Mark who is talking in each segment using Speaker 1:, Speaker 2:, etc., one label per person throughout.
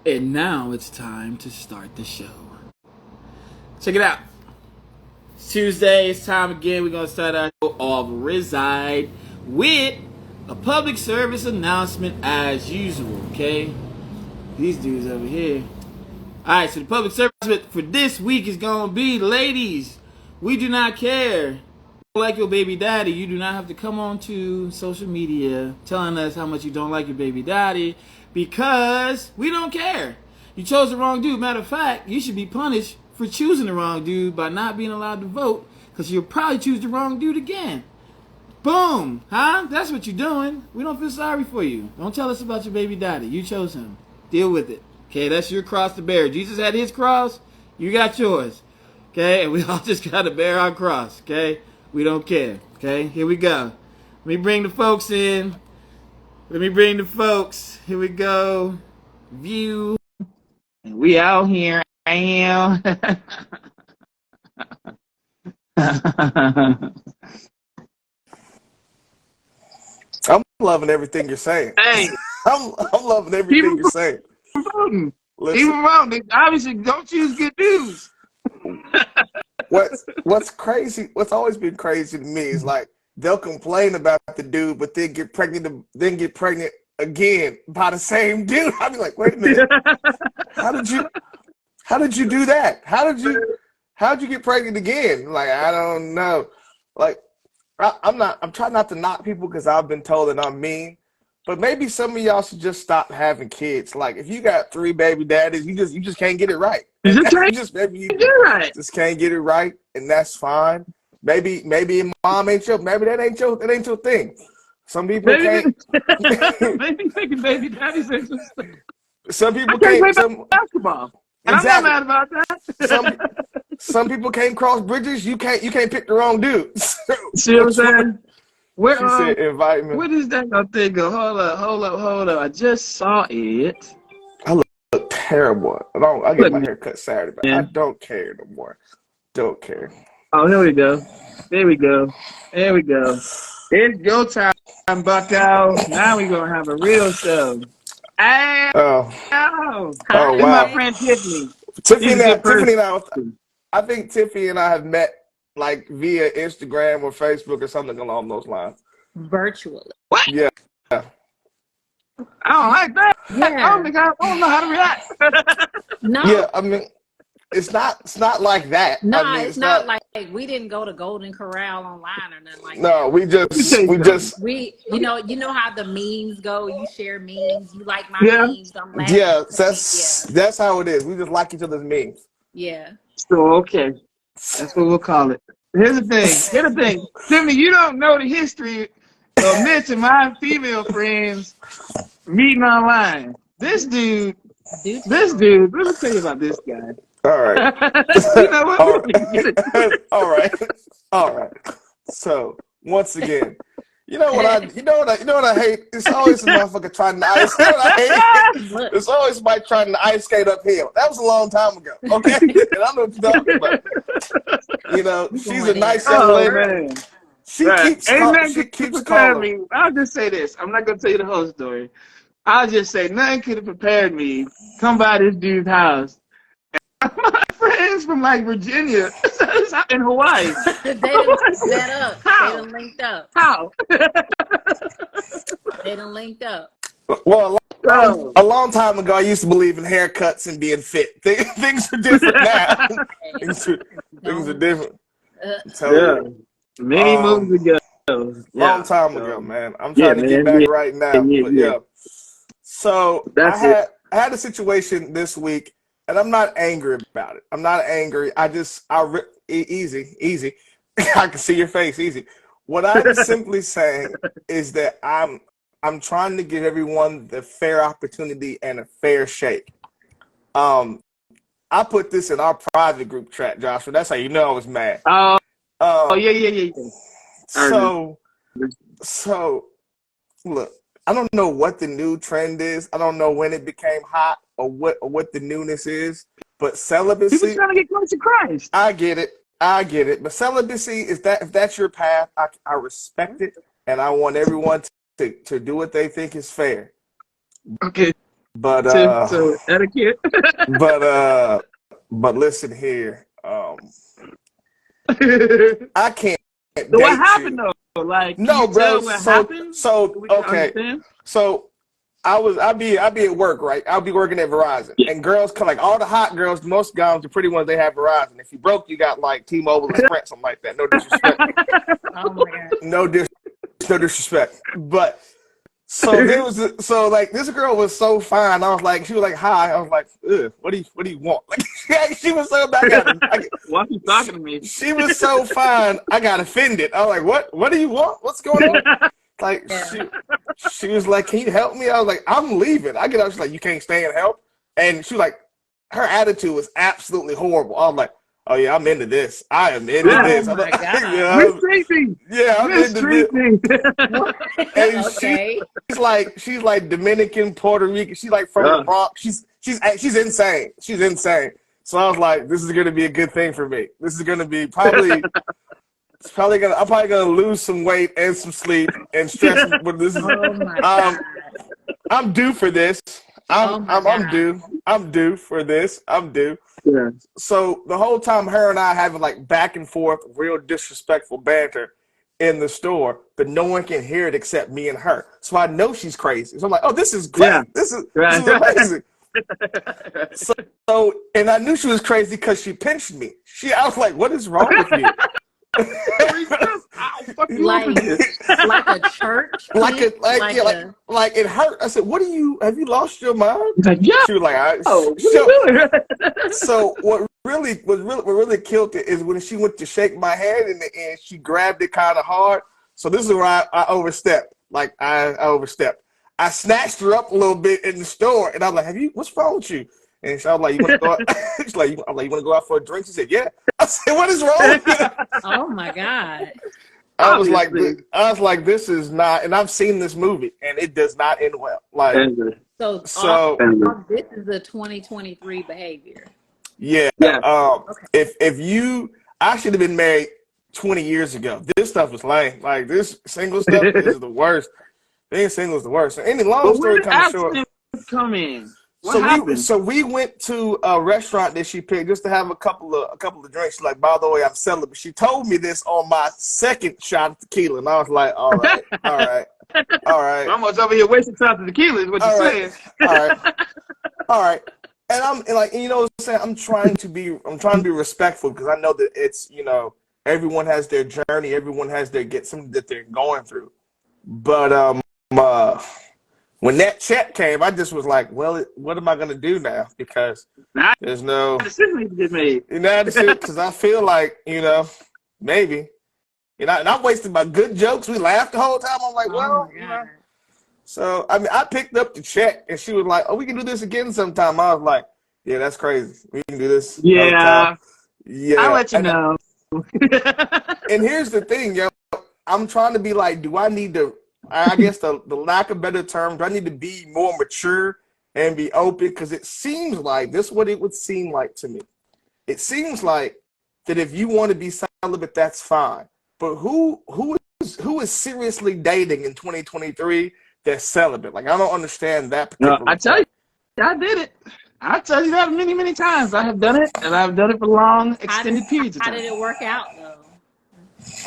Speaker 1: And now it's time to start the show. Check it out. It's Tuesday. It's time again. We're going to start our show off Reside with a public service announcement as usual, okay? These dudes over here. Alright, so the public service announcement for this week is going to be, ladies, we do not care. Like your baby daddy, you do not have to come on to social media telling us how much you don't like your baby daddy because we don't care. You chose the wrong dude. Matter of fact, you should be punished for choosing the wrong dude by not being allowed to vote because you'll probably choose the wrong dude again. Boom! Huh? That's what you're doing. We don't feel sorry for you. Don't tell us about your baby daddy. You chose him. Deal with it. Okay, that's your cross to bear. Jesus had his cross. You got yours. Okay, and we all just got to bear our cross. Okay? We don't care. Okay, here we go. Let me bring the folks in. Let me bring the folks. Here we go. View. And we out here. I am.
Speaker 2: I'm loving everything you're saying.
Speaker 1: Hey,
Speaker 2: I'm loving everything you're saying.
Speaker 1: voting.
Speaker 2: Listen,
Speaker 1: Even voting. Obviously, don't choose good dudes.
Speaker 2: what's crazy? What's always been crazy to me is like they'll complain about the dude, but then get pregnant again by the same dude. I'll be like, wait a minute, how did you do that? How'd you get pregnant again? Like, I don't know. Like, I'm trying not to knock people because I've been told that I'm mean, but maybe some of y'all should just stop having kids. Like, if you got 3 baby daddies, you just can't get it right.
Speaker 1: Is it
Speaker 2: And
Speaker 1: right? You're right.
Speaker 2: just can't get it right, and that's fine. Maybe mom ain't maybe that ain't your thing. Some people
Speaker 1: Maybe,
Speaker 2: can't.
Speaker 1: maybe thinking baby daddy's interesting.
Speaker 2: Some
Speaker 1: I
Speaker 2: people
Speaker 1: can't play
Speaker 2: can't.
Speaker 1: basketball. And I'm not
Speaker 2: Exactly.
Speaker 1: mad about that.
Speaker 2: Some people can't cross bridges. You can't pick the wrong dude.
Speaker 1: See what I'm saying? Where,
Speaker 2: She said, invite me.
Speaker 1: where does that thing go? Hold up. I just saw it.
Speaker 2: I look terrible. I get my hair cut Saturday, but I
Speaker 1: Yeah.
Speaker 2: don't care no more. Don't care.
Speaker 1: Oh, here we go. There we go. It's go time, Bucko. Now we're going to have a real show. Ow!
Speaker 2: Oh,
Speaker 1: Oh,
Speaker 2: oh
Speaker 1: it's my
Speaker 2: wow.
Speaker 1: friend Tiffany. She's
Speaker 2: Tiffany,
Speaker 1: a good person.
Speaker 2: Tiffany and I think Tiffany and I have met like via Instagram or Facebook or something along those lines.
Speaker 3: Virtually.
Speaker 1: What?
Speaker 2: Yeah.
Speaker 1: I don't like that. I
Speaker 3: Yeah.
Speaker 1: don't know how to react.
Speaker 3: No,
Speaker 2: Yeah, I mean, it's not like that.
Speaker 3: no,
Speaker 2: I mean,
Speaker 3: it's not like we didn't go to Golden Corral online or nothing like
Speaker 2: no,
Speaker 3: that.
Speaker 2: we
Speaker 1: Let me tell you something.
Speaker 2: just
Speaker 3: You know how the memes go. You share memes. You like my
Speaker 1: Yeah.
Speaker 3: memes. I'm laughing.
Speaker 2: yeah,
Speaker 3: Yeah,
Speaker 2: that's how it is. We just like each other's memes.
Speaker 3: yeah.
Speaker 1: So, okay. That's what we'll call it. Here's the thing. Tiffany, you don't know the history of Mitch and my female friends meeting online. This dude,
Speaker 3: Do
Speaker 1: let me tell you about this guy.
Speaker 2: All right.
Speaker 1: You know what?
Speaker 2: All right. All right. All right. So once again, you know what I hate? It's always a motherfucker trying to ice. You know what I hate?
Speaker 3: Look,
Speaker 2: It's always somebody trying to ice skate uphill. That was a long time ago. Okay, and I know what you're talking about. You know, she's a nice young
Speaker 1: Oh,
Speaker 2: lady.
Speaker 1: man.
Speaker 2: She
Speaker 1: Right. Amen.
Speaker 2: she keeps
Speaker 1: Prepare
Speaker 2: calling.
Speaker 1: me. I'll just say this. I'm not going to tell you the whole story. I'll just say nothing could have prepared me. Come by this dude's house. My friends from like Virginia in Hawaii.
Speaker 3: they done set up.
Speaker 1: How?
Speaker 3: They done linked up.
Speaker 1: How?
Speaker 3: They done linked up.
Speaker 2: Well,
Speaker 1: Oh.
Speaker 2: a long time ago, I used to believe in haircuts and being fit. Things are different now. things are different. I'm telling
Speaker 1: Yeah.
Speaker 2: you.
Speaker 1: Many
Speaker 2: Um,
Speaker 1: moons ago.
Speaker 2: Long time ago, man. I'm trying to get back right now. But yeah. So
Speaker 1: That's
Speaker 2: I had a situation this week, and I'm not angry about it. I'm not angry. Easy. I can see your face, easy. What I'm simply saying is that I'm trying to give everyone the fair opportunity and a fair shake. I put this in our private group chat, Joshua. That's how you know I was mad.
Speaker 1: Yeah.
Speaker 2: So look, I don't know what the new trend is. I don't know when it became hot or what the newness is. But
Speaker 1: People
Speaker 2: celibacy,
Speaker 1: trying to get close to Christ.
Speaker 2: I get it. But celibacy is that if that's your path, I respect it, and I want everyone to do what they think is fair.
Speaker 1: Okay.
Speaker 2: But
Speaker 1: So etiquette.
Speaker 2: but listen here. I can't
Speaker 1: So what
Speaker 2: date
Speaker 1: happened
Speaker 2: you.
Speaker 1: though? Like, can
Speaker 2: No,
Speaker 1: you
Speaker 2: bro.
Speaker 1: tell what happened?
Speaker 2: So
Speaker 1: We can
Speaker 2: okay.
Speaker 1: understand.
Speaker 2: So I'd be at work, right? I'll be working at Verizon,
Speaker 1: Yeah.
Speaker 2: and girls come, like all the hot girls, most guys, the pretty ones, they have Verizon. If you broke, you got like T-Mobile or Sprint, something like that. No disrespect.
Speaker 3: Oh my God.
Speaker 2: No disrespect. But so there was like this girl was so fine. I was like, she was like, hi. I was like, ugh, what do you want? Like she was so I got
Speaker 1: Why are you talking to me?
Speaker 2: she was so fine. I got offended. I was like, what? What do you want? What's going on? Like
Speaker 3: Yeah.
Speaker 2: she was like, can you help me? I was like, I'm leaving. I get up. She's like, you can't stay and help. And she was like, her attitude was absolutely horrible. I was like, oh yeah, I'm into this. I am into
Speaker 1: Yeah.
Speaker 2: this.
Speaker 3: Oh
Speaker 2: I'm
Speaker 3: my
Speaker 2: like,
Speaker 3: God.
Speaker 1: Mistreating.
Speaker 2: yeah, I'm into this.
Speaker 1: Mistreating.
Speaker 2: And
Speaker 3: Okay.
Speaker 2: she's like Dominican, Puerto Rican. She's like from the Bronx. She's insane. She's insane. So I was like, this is gonna be a good thing for me. This is gonna be I'm probably gonna lose some weight and some sleep and stress. But this is
Speaker 3: Oh my God.
Speaker 2: I'm due for this.
Speaker 3: Oh my
Speaker 2: I'm
Speaker 3: God.
Speaker 2: due. I'm due for this. I'm due.
Speaker 1: Yeah.
Speaker 2: So the whole time, her and I having like back and forth, real disrespectful banter in the store, but no one can hear it except me and her. So I know she's crazy. So I'm like, oh, this is great.
Speaker 1: Yeah.
Speaker 2: This is
Speaker 1: Right.
Speaker 2: amazing. So and I knew she was crazy because she pinched me. I was like, what is wrong with you?
Speaker 3: Like a church.
Speaker 2: Like
Speaker 3: pinch?
Speaker 2: like it hurt. I said, have you lost your mind?
Speaker 1: He's like, yeah.
Speaker 2: She was like,
Speaker 1: Oh, what are you doing?
Speaker 2: So what really killed it is when she went to shake my hand in the end, she grabbed it kind of hard. So this is where I overstepped. Like I overstepped. I snatched her up a little bit in the store, and I'm like, what's wrong with you? And I was like, you want to go out? She's like, I'm like, you want to go out for a drink? She said, yeah. I said, what is wrong with you?
Speaker 3: Oh my God.
Speaker 2: I was like,
Speaker 1: Obviously.
Speaker 2: this is not, and I've seen this movie, and it does not end well. Like,
Speaker 3: So
Speaker 2: so
Speaker 3: this is a 2023 behavior.
Speaker 2: yeah.
Speaker 1: Yeah.
Speaker 3: Okay.
Speaker 2: I should have been married 20 years ago. This stuff is lame. Like this single stuff is the worst. Being single is the worst. So any long
Speaker 1: But
Speaker 2: story
Speaker 1: where did
Speaker 2: kind of short.
Speaker 1: accident come in? What happened?
Speaker 2: We went to a restaurant that she picked just to have a couple of drinks. She's like, by the way, I'm celibate. She told me this on my second shot of tequila, and I was like, all right.
Speaker 1: I'm almost over here wasting time to tequila. Is what you're saying?
Speaker 2: All right. And you know what I'm saying? I'm trying to be respectful because I know that it's, everyone has their journey, everyone has something that they're going through. But when that check came, I just was like, well, what am I gonna do now? Because there's no
Speaker 1: decision to get made.
Speaker 2: Because I feel like, maybe. And I wasted my good jokes. We laughed the whole time. I'm like, well, So I mean, I picked up the check, and she was like, "Oh, we can do this again sometime." I was like, "Yeah, that's crazy. We can do this."
Speaker 1: Yeah, I'll let you
Speaker 2: and,
Speaker 1: know.
Speaker 2: And here's the thing, I'm trying to be like, do I need to? I guess the lack of better terms, do I need to be more mature and be open? Because it seems like this is what it would seem like to me. It seems like that if you want to be celibate, that's fine. But who is seriously dating in 2023? They're celibate. Like I don't understand that particular.
Speaker 1: I tell you, I did it. I tell you that many, many times. I have done it, and I've done it for long, extended periods of time.
Speaker 3: How did it work out, though?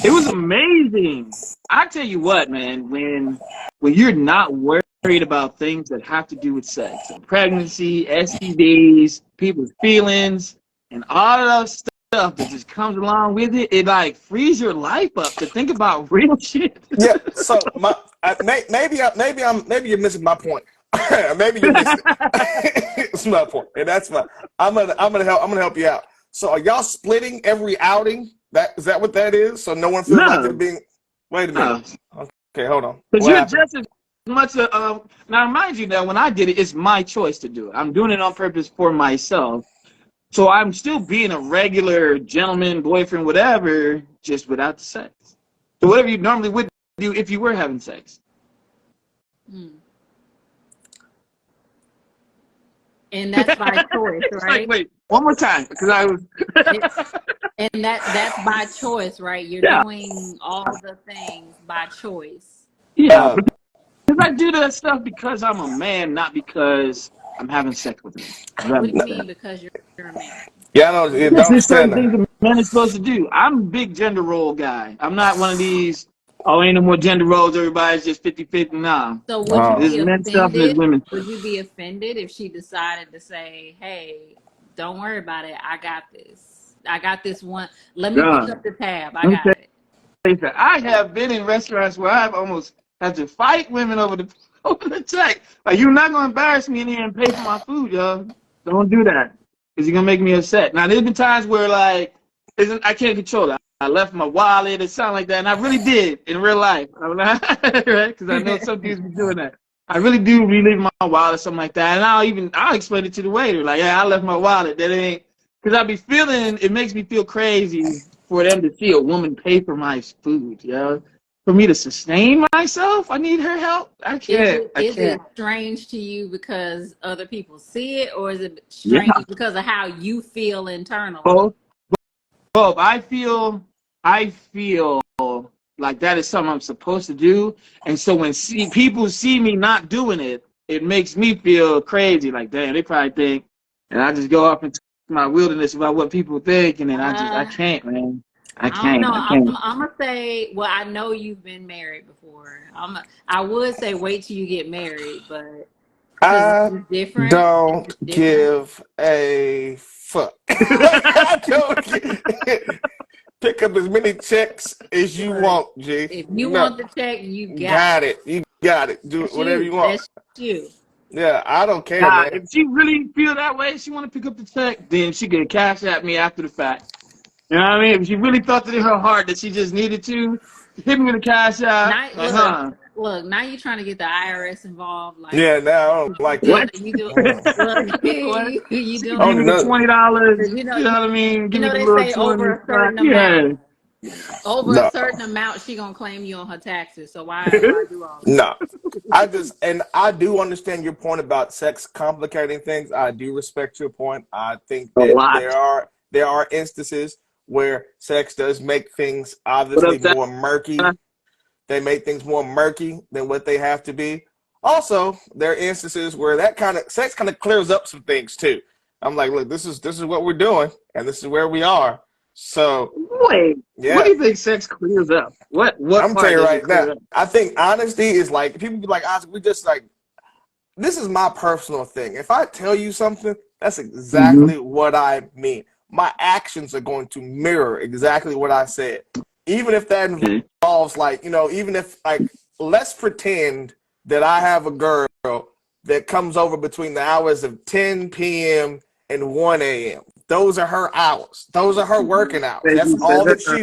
Speaker 1: It was amazing. I tell you what, man. When you're not worried about things that have to do with sex, and pregnancy, STDs, people's feelings, and all of that stuff that just comes along with it, it like frees your life up to think about real shit.
Speaker 2: Yeah. So maybe you're missing my point. Maybe you're missing it. It's my point, and that's my. I'm gonna help you out. So are y'all splitting every outing? Is that what that is? So no one feels like they're being. Wait a minute. Okay, hold on.
Speaker 1: Because you're just as much now, mind you, that when I did it, it's my choice to do it. I'm doing it on purpose for myself. So I'm still being a regular gentleman, boyfriend, whatever, just without the sex. So whatever you normally would do if you were having sex.
Speaker 3: And that's by choice, right?
Speaker 1: Like, wait, one more time, because I was.
Speaker 3: And that's by choice, right? You're doing all the things by choice.
Speaker 1: Yeah, because I do that stuff because I'm a man, not because I'm having sex with them. Does that
Speaker 3: What
Speaker 1: make
Speaker 3: do you
Speaker 1: sense?
Speaker 3: mean because you're a man?
Speaker 2: Yeah, I don't
Speaker 1: This is certain
Speaker 2: understand
Speaker 1: things
Speaker 2: that.
Speaker 1: a man is supposed to do. I'm a big gender role guy. I'm not one of these, oh, ain't no more gender roles, everybody's just 50-50. Nah.
Speaker 3: So would you
Speaker 2: Oh.
Speaker 1: There's
Speaker 3: be
Speaker 1: men's stuff and there's
Speaker 3: offended?
Speaker 1: women's
Speaker 3: Would
Speaker 1: stuff.
Speaker 3: you be offended if she decided to say, "Hey, don't worry about it. I got this. I got this one. Let me pick
Speaker 1: God.
Speaker 3: up the tab. I
Speaker 1: Let me tell
Speaker 3: got it."
Speaker 1: you that I have been in restaurants where I've almost had to fight women over the over the check. Like, you're not gonna embarrass me in here and pay for my food, yo. Don't do that. Because you're gonna make me upset. Now there's been times where like I can't control it. I left my wallet or something like that, and I really did in real life. I'm not, right? Because I know some dudes be doing that. I really do relive my wallet or something like that, and I'll explain it to the waiter. Like, yeah, I left my wallet. That ain't because I be feeling it makes me feel crazy for them to see a woman pay for my food. Yeah, for me to sustain myself, I need her help. I
Speaker 3: Is
Speaker 1: can't.
Speaker 3: it
Speaker 1: I
Speaker 3: is it
Speaker 1: can't.
Speaker 3: strange to you because other people see it, or is it
Speaker 1: Yeah,
Speaker 3: strange because of how you feel internally?
Speaker 1: both. Both. I feel like that is something I'm supposed to do, and so when people see me not doing it, it makes me feel crazy. Like, damn, they probably think, and I just go off into my wilderness about what people think, and then I
Speaker 3: Uh,
Speaker 1: can't, man. I
Speaker 3: I don't know.
Speaker 1: can't. I can't.
Speaker 3: I'm gonna say. Well, I know you've been married before. I would say wait till you get married, but because
Speaker 2: I
Speaker 3: it's different.
Speaker 2: don't
Speaker 3: It's different.
Speaker 2: give a fuck. I don't pick up as many checks as you
Speaker 3: Look,
Speaker 2: want, G.
Speaker 3: if you
Speaker 2: No,
Speaker 3: want the check, you got
Speaker 2: got
Speaker 3: it.
Speaker 2: it. You got it. Do
Speaker 3: That's
Speaker 2: whatever
Speaker 3: you.
Speaker 2: you want.
Speaker 3: That's you.
Speaker 2: Yeah, I don't care,
Speaker 1: Nah,
Speaker 2: man.
Speaker 1: if she really feel that way, she want to pick up the check, then she can cash at me after the fact. You know what I mean? If she really thought that in her heart that she just needed to hit me with a cash out,
Speaker 3: Now,
Speaker 1: like, huh?
Speaker 3: look. Now you're trying to get the IRS involved. Like,
Speaker 2: Yeah, now I don't like
Speaker 3: yeah,
Speaker 2: that.
Speaker 1: What?
Speaker 3: you do.
Speaker 2: Mm.
Speaker 3: Look,
Speaker 1: What?
Speaker 3: you
Speaker 1: She
Speaker 3: doing
Speaker 1: can
Speaker 2: Oh,
Speaker 1: give me the
Speaker 2: no,
Speaker 1: $20.
Speaker 3: because
Speaker 1: You know what I mean?
Speaker 3: you
Speaker 1: Give me
Speaker 3: know
Speaker 1: the
Speaker 3: they
Speaker 1: little
Speaker 3: say
Speaker 1: 2 in
Speaker 3: over
Speaker 1: the
Speaker 3: a
Speaker 1: front.
Speaker 3: certain amount.
Speaker 1: Yeah.
Speaker 3: Over a
Speaker 2: no,
Speaker 3: certain amount, she gonna claim you on her taxes. So why do all that?
Speaker 2: no. And I do understand your point about sex complicating things. I do respect your point. I think
Speaker 1: A
Speaker 2: that
Speaker 1: lot.
Speaker 2: there are instances where sex does make things
Speaker 1: What
Speaker 2: obviously
Speaker 1: up, Zach?
Speaker 2: more murky. They make things more murky than what they have to be. Also, there are instances where that kind of sex kind of clears up some things too. I'm like, look, this is what we're doing, and this is where we are. So
Speaker 1: Wait, what
Speaker 2: yeah,
Speaker 1: do you think sex clears up? What
Speaker 2: I'm telling
Speaker 1: part
Speaker 2: you
Speaker 1: does it
Speaker 2: right now.
Speaker 1: clear up?
Speaker 2: I think honesty is like people be like, Oscar, we just like this is my personal thing. If I tell you something, that's
Speaker 1: Mm-hmm.
Speaker 2: exactly what I mean. My actions are going to mirror exactly what I said. Even if that
Speaker 1: Okay.
Speaker 2: involves like, even if like let's pretend that I have a girl that comes over between the hours of 10 p.m. and 1 a.m. Those are her hours. Those are her working hours.
Speaker 1: Thank
Speaker 2: That's
Speaker 1: you,
Speaker 2: all
Speaker 1: sir.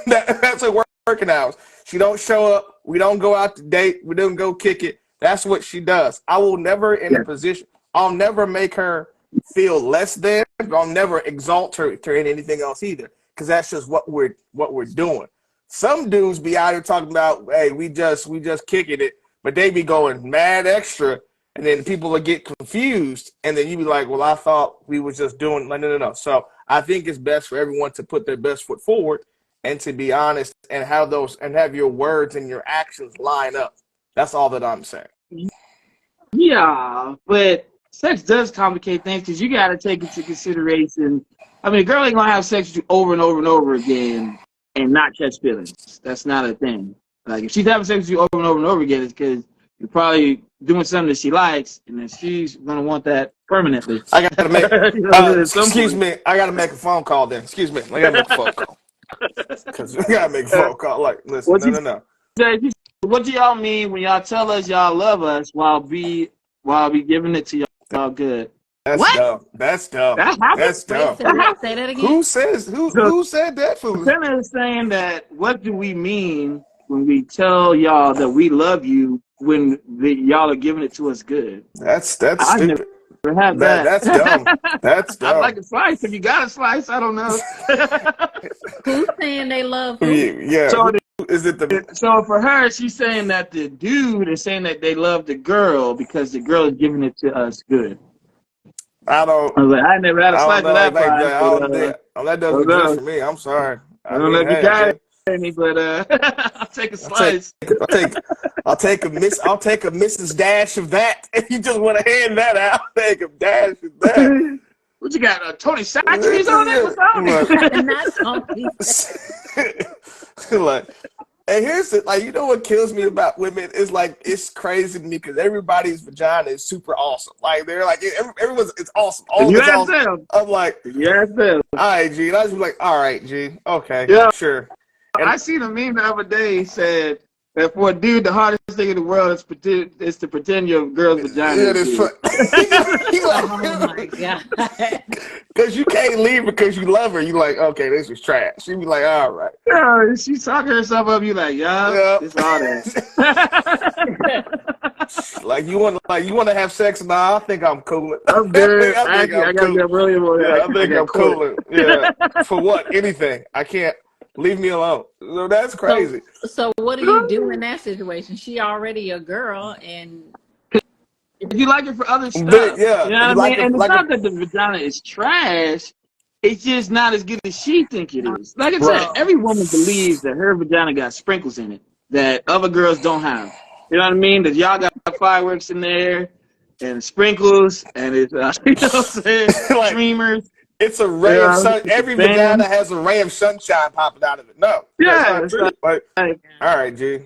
Speaker 2: that that's her working hours. She don't show up. We don't go out to date. We don't go kick it. That's what she does. I will never in a
Speaker 1: Yeah.
Speaker 2: position. I'll never make her feel less than. But I'll never exalt her to anything else either, because that's just what we're doing. Some dudes be out here talking about, hey, we just kicking it, but they be going mad extra, and then people will get confused, and then you be like, well, I thought we was just doing. Like, no. So I think it's best for everyone to put their best foot forward and to be honest and have your words and your actions line up. That's all that I'm saying.
Speaker 1: Yeah, but sex does complicate things because you got to take into consideration. I mean, a girl ain't gonna have sex with you over and over and over again and not catch feelings. That's not a thing. Like, if she's having sex with you over and over and over again, it's because you're probably doing something that she likes, and then she's gonna want that permanently.
Speaker 2: I gotta make
Speaker 1: You know what I mean? At some
Speaker 2: excuse
Speaker 1: point.
Speaker 2: me, I gotta make a phone call then. Excuse me, I gotta make a phone call. Because we gotta make a phone call. Like, listen,
Speaker 1: What
Speaker 2: no,
Speaker 1: you
Speaker 2: no, no.
Speaker 1: say? What do y'all mean when y'all tell us y'all love us while be giving it to y'all good?
Speaker 2: That's
Speaker 1: What?
Speaker 2: dumb. That's dumb.
Speaker 1: That happened?
Speaker 2: That's
Speaker 3: Wait,
Speaker 2: dumb.
Speaker 3: say
Speaker 1: That
Speaker 3: that.
Speaker 1: happened?
Speaker 3: Say that again.
Speaker 2: Who says who
Speaker 1: So
Speaker 2: who said that foolish?
Speaker 1: Tanner is saying that what do we mean when we tell y'all that we love you when y'all are giving it to us good?
Speaker 2: That's
Speaker 1: I've never
Speaker 2: stupid.
Speaker 1: had that.
Speaker 2: That's dumb. That's
Speaker 1: I'd like
Speaker 2: dumb.
Speaker 1: a slice. If you got a slice, I don't know.
Speaker 3: Who's saying they love who?
Speaker 2: Yeah.
Speaker 1: so,
Speaker 2: Who is it? The
Speaker 1: so for her, she's saying that the dude is saying that they love the girl because the girl is giving it to us good.
Speaker 2: I don't.
Speaker 1: I was like, I never had a
Speaker 2: I don't
Speaker 1: slice of
Speaker 2: know.
Speaker 1: that
Speaker 2: Like
Speaker 1: pie,
Speaker 2: that. I
Speaker 1: but
Speaker 2: don't. That
Speaker 1: I
Speaker 2: doesn't
Speaker 1: don't
Speaker 2: exist
Speaker 1: know.
Speaker 2: for me. I'm sorry.
Speaker 1: I
Speaker 2: I
Speaker 1: don't know
Speaker 2: mean,
Speaker 1: if you
Speaker 2: hey, I
Speaker 1: got
Speaker 2: guess.
Speaker 1: it.
Speaker 4: any, but I'll take a
Speaker 2: I'll take,
Speaker 4: slice.
Speaker 2: I'll take a Mrs. Dash of that. If you just want to hand that out, take a dash of that.
Speaker 4: What you got? Tony Satchery's on it? What's on it?
Speaker 3: And that's only
Speaker 2: Like, and here's the, like, you know what kills me about women is like, it's crazy to me because everybody's vagina is super awesome. Like, they're like, everyone's, it's awesome. All
Speaker 4: You
Speaker 2: it's
Speaker 4: ask
Speaker 2: awesome.
Speaker 4: them.
Speaker 2: I'm like,
Speaker 4: You ask them.
Speaker 2: all right, G. And I just be like, all right, G. Okay,
Speaker 4: Yeah.
Speaker 2: sure.
Speaker 4: I seen a meme the other day said that for a dude, the hardest thing in the world is to pretend your girl's vagina.
Speaker 2: Yeah,
Speaker 4: is
Speaker 2: that's
Speaker 4: big.
Speaker 2: he
Speaker 3: oh my
Speaker 2: like,
Speaker 3: god.
Speaker 2: because you can't leave because you love her. You like, okay, this is trash. She be like, all right.
Speaker 4: Yeah, she's talking herself up. You like, yeah, it's all that.
Speaker 2: Like you want to have sex? Nah, I think I'm cooling.
Speaker 4: I'm good.
Speaker 2: I think
Speaker 4: I gotta get really more.
Speaker 2: Yeah, I think I'm cooling. Yeah, for what? Anything? I can't. Leave me alone. So that's crazy.
Speaker 3: So what do you do in that situation? She already a girl, and
Speaker 4: If you like it for other stuff,
Speaker 2: But, yeah,
Speaker 4: you know what I
Speaker 2: like
Speaker 4: mean. And it's
Speaker 2: like
Speaker 4: not that the vagina is trash. It's just not as good as she think it is. Like I said, every woman believes that her vagina got sprinkles in it that other girls don't have. You know what I mean? That y'all got fireworks in there and sprinkles and it's you know what I'm saying?
Speaker 2: Like,
Speaker 4: Streamers.
Speaker 2: it's a ray of sun.
Speaker 4: it's
Speaker 2: Every
Speaker 4: a fan.
Speaker 2: vagina has a ray of sunshine popping out of it. No,
Speaker 4: Yeah,
Speaker 2: that's not true. Like, all right, G.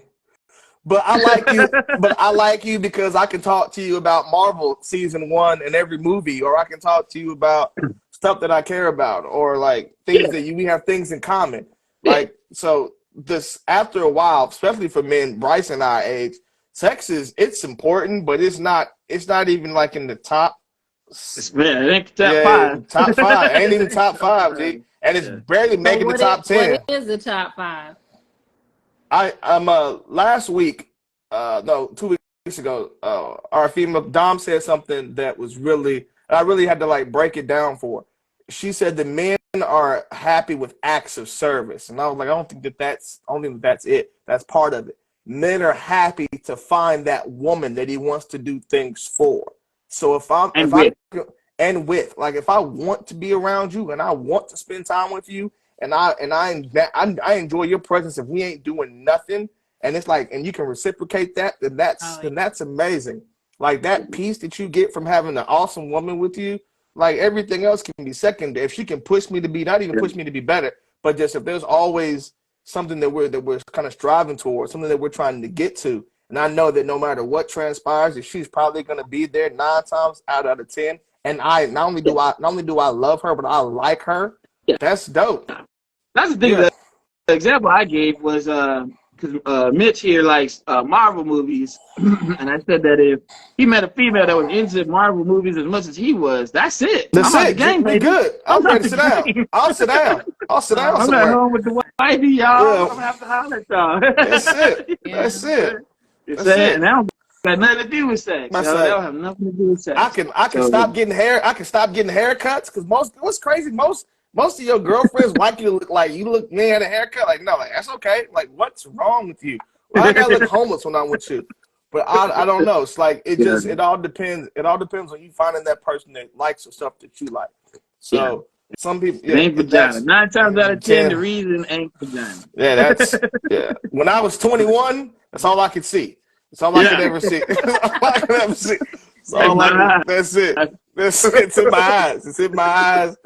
Speaker 2: But I like you. But I like you because I can talk to you about Marvel season 1 and every movie, or I can talk to you about stuff that I care about, or like things that we have things in common. Like, so this, after a while, especially for men, Bryce and I age, sex it's important, but it's not even like in the top.
Speaker 4: It ain't top five.
Speaker 2: Top 5. Ain't even top 5, G. And it's barely making the top 10.
Speaker 3: What is the top 5?
Speaker 2: I'm last week, no, 2 weeks ago, our female Dom said something that was really, I really had to like break it down for her. She said the men are happy with acts of service, and I was like, I don't think that's it. That's part of it. Men are happy to find that woman that he wants to do things for. So if I want to be around you and I want to spend time with you and I enjoy your presence, if we ain't doing nothing and it's like, and you can reciprocate that, then that's amazing. Like that peace that you get from having an awesome woman with you, like everything else can be secondary. If she can push me to be, not even push me to be better, but just if there's always something that we're kind of striving towards, something that we're trying to get to. And I know that no matter what transpires, that she's probably going to be there 9 times out of 10. And not only do I love her, but I like her.
Speaker 4: Yeah.
Speaker 2: That's dope.
Speaker 4: That's the thing.
Speaker 2: Yeah.
Speaker 4: The example I gave was because Mitch here likes Marvel movies, and I said that if he met a female that was into Marvel movies as much as he was, that's it.
Speaker 2: That's
Speaker 4: I'm
Speaker 2: it.
Speaker 4: Game,
Speaker 2: Be good. I'm ready to sit down. I'll sit down. I'll sit down
Speaker 4: I'm
Speaker 2: somewhere.
Speaker 4: at home with the wifey, y'all.
Speaker 2: Yeah.
Speaker 4: I'm gonna have to holler at y'all.
Speaker 2: That's it.
Speaker 3: Yeah.
Speaker 2: That's it.
Speaker 4: You
Speaker 2: That's
Speaker 4: say,
Speaker 2: it.
Speaker 4: and that don't got nothing to do with sex.
Speaker 2: That's
Speaker 4: That
Speaker 2: right.
Speaker 4: don't have nothing to do with sex.
Speaker 2: I can stop getting hair. I can stop getting haircuts because what's crazy, most of your girlfriends like you to look like you look man had a haircut. Like, no, like that's okay. Like, what's wrong with you? Well, I gotta look homeless when I'm with you. But I don't know. It's like it all depends. It all depends on you finding that person that likes the stuff that you like. So some people
Speaker 4: it ain't vagina. 9 times out of 10, the reason ain't vagina.
Speaker 2: Yeah, that's When I was 21, that's all I could see. That's all I could ever see. That's all I could ever see. That's it. That's it. It's in my eyes. It's in my eyes.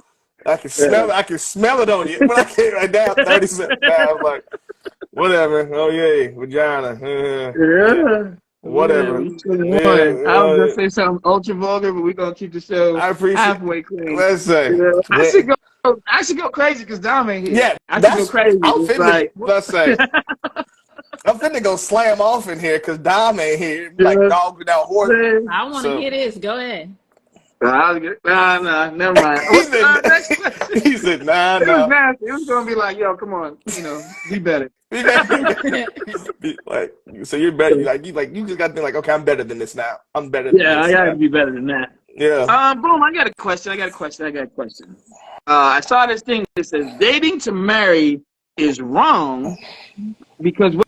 Speaker 2: I can smell it. I can smell it on you. When I came right down 30 seconds, I was like, whatever. Oh yeah, vagina. Whatever.
Speaker 4: Yeah, I was gonna say something ultra vulgar, but we're gonna keep the show halfway clean.
Speaker 2: Let's say.
Speaker 4: Yeah. I should go crazy because Dom ain't here.
Speaker 2: Yeah,
Speaker 4: I should go crazy.
Speaker 2: Let's say. I'm finna go slam off in here because Dom ain't here. Like dog without horse.
Speaker 3: I want to hear this. Go ahead.
Speaker 4: Nah, never mind.
Speaker 2: He said, nah.
Speaker 4: It was nasty. It was gonna be like, yo, come on, be better.
Speaker 2: Like, so you're better. You just got to be like, okay, I'm better than this now. I'm better than this.
Speaker 4: Yeah, I gotta be better than that.
Speaker 2: Yeah.
Speaker 4: Boom, I got a question. I saw this thing that says dating to marry is wrong because what